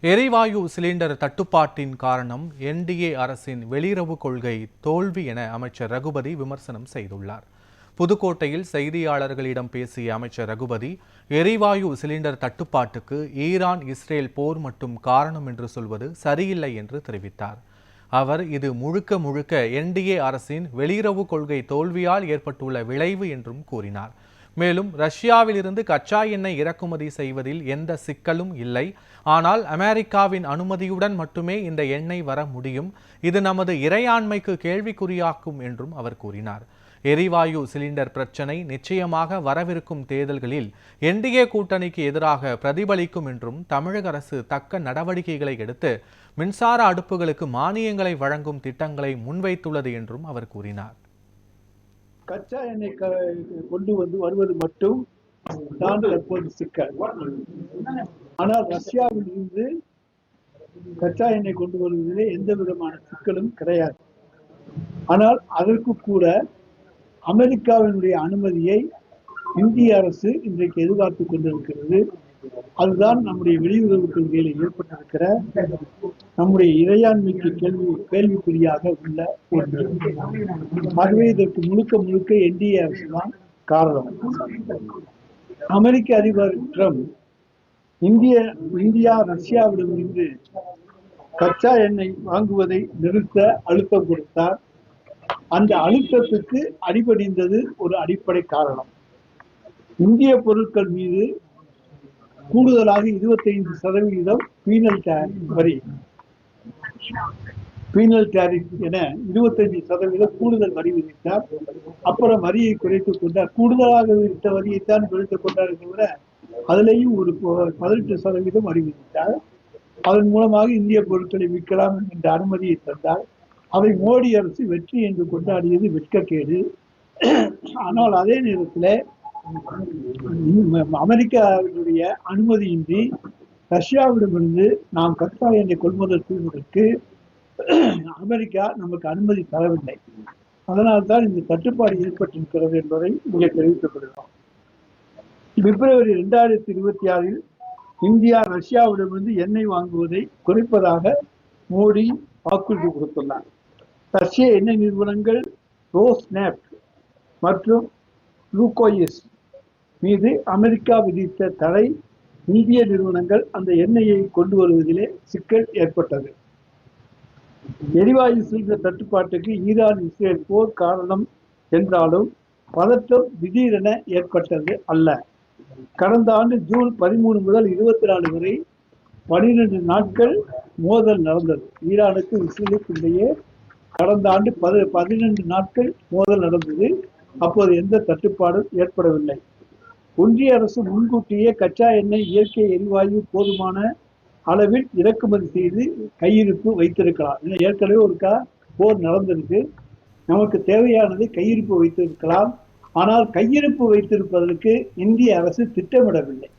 எரிவாயு சிலிண்டர் தட்டுப்பாட்டின் காரணம் என்டிஏ அரசின் வெளியுறவு கொள்கை தோல்வி என அமைச்சர் ரகுபதி விமர்சனம் செய்துள்ளார். புதுக்கோட்டையில் செய்தியாளர்களிடம் பேசிய அமைச்சர் ரகுபதி, எரிவாயு சிலிண்டர் தட்டுப்பாட்டுக்கு ஈரான் இஸ்ரேல் போர் மட்டும் காரணம் என்று சொல்வது சரியில்லை என்று தெரிவித்தார். அவர் இது முழுக்க முழுக்க என்டிஏ அரசின் வெளியுறவு கொள்கை தோல்வியால் ஏற்பட்டுள்ள விளைவு என்றும் கூறினார். மேலும் ரஷ்யாவிலிருந்து கச்சா எண்ணெய் இறக்குமதி செய்வதில் எந்த சிக்கலும் இல்லை, ஆனால் அமெரிக்காவின் அனுமதியுடன் மட்டுமே இந்த எண்ணெய் வர முடியும். இது நமது இறையாண்மைக்கு கேள்விக்குறியாக்கும் என்றும் அவர் கூறினார். எரிவாயு சிலிண்டர் பிரச்சினை நிச்சயமாக வரவிருக்கும் தேர்தல்களில் என்டிஏ கூட்டணிக்கு எதிராக பிரதிபலிக்கும் என்றும் தமிழக அரசு தக்க நடவடிக்கைகளை எடுத்து மின்சார அடுப்புகளுக்கு மானியங்களை வழங்கும் திட்டங்களை முன்வைத்துள்ளது என்றும் அவர் கூறினார். கச்சா எண்ணெய் கொண்டு வருவது மட்டும் தான் தற்போது சிக்கல். ஆனால் ரஷ்யாவில் இருந்து கச்சா எண்ணெய் கொண்டு வருவதிலே எந்த விதமான சிக்கலும் கிடையாது. ஆனால் அதற்கு கூட அமெரிக்காவினுடைய அனுமதியை இந்திய அரசு இன்றைக்கு எதிர்பார்த்துக் கொண்டிருக்கிறது. அதுதான் நம்முடைய வெளியுறவு கொள்கையில் ஏற்பட்டிருக்கிற நம்முடைய இறையாண்மைக்கு கேள்விக்குறியாக உள்ள ஒன்று. ஆகவே இதற்கு முழுக்க என்டிஏ அரசு தான் காரணம். அமெரிக்க அதிபர் ட்ரம்ப் இந்தியா ரஷ்யாவிடமிருந்து கச்சா எண்ணெய் வாங்குவதை நிறுத்த அழுத்தம் கொடுத்தார். அந்த அழுத்தத்துக்கு அடிபணிந்தது ஒரு அடிப்படை காரணம். இந்திய பொருட்கள் மீது கூடுதலாக 25% பீனல் டேரிஃப் என 25% கூடுதல் வரி விதித்தார். அப்புறம் வரியை குறைத்துக் கொண்டார். கூடுதலாக விதித்த வரியைத்தான் குறைத்துக் கொண்டார் தவிர அதிலேயும் ஒரு 18% வரி விதித்தார். அதன் மூலமாக இந்திய பொருட்களை விற்கலாம் என்ற அனுமதியை தந்தார். அதை மோடி அரசு வெற்றி என்று கொண்டாடியது வெட்கக்கேடு. ஆனால் அதே நேரத்தில் அமெரிக்காவினுடைய அனுமதியின்றி ரஷ்யாவிடமிருந்து நாம் கச்சா எண்ணெய் கொள்முதல் செய்வதற்கு அமெரிக்கா நமக்கு அனுமதி தரவில்லை. அதனால்தான் இந்த தட்டுப்பாடு ஏற்பட்டிருக்கிறது என்பதை இங்கே தெரிவிக்கப்படுகிறோம். பிப்ரவரி 2026 இந்தியா ரஷ்யாவிடமிருந்து எண்ணெய் வாங்குவதை குறைப்பதாக மோடி வாக்குறுதி கொடுத்துள்ளார். ரஷ்ய எண்ணெய் நிறுவனங்கள் ரோஸ்நெஃப்ட் மற்றும் லூகோயிஸ் மீது அமெரிக்கா விதித்த தடை இந்திய நிறுவனங்கள் அந்த எண்ணெயை கொண்டு வருவதிலே சிக்கல் ஏற்பட்டது. எரிவாயு சிலிண்டர் தட்டுப்பாட்டுக்கு ஈரான் இஸ்ரேல் போர் காரணம் என்றாலும் பதற்றம் திடீரென ஏற்பட்டது அல்ல. கடந்த ஆண்டு ஜூன் 13 முதல் 24 வரை 12 நாட்கள் மோதல் நடந்தது. ஈரானுக்கு இஸ்ரேலுக்கு இடையே கடந்த ஆண்டு 12 நாட்கள் மோதல் நடந்தது. அப்போது எந்த தட்டுப்பாடும் ஏற்படவில்லை. ஒன்றிய அரசு முன்கூட்டியே கச்சா எண்ணெய், இயற்கை எரிவாயு போதுமான அளவில் இறக்குமதி செய்து கையிருப்பு வைத்திருக்கலாம். ஏற்கனவே ஒருக்கா போர் நடந்திருக்கு. நமக்கு தேவையானதை கையிருப்பு வைத்திருக்கலாம். ஆனால் கையிருப்பு வைத்திருப்பதற்கு இந்திய அரசு திட்டமிடவில்லை.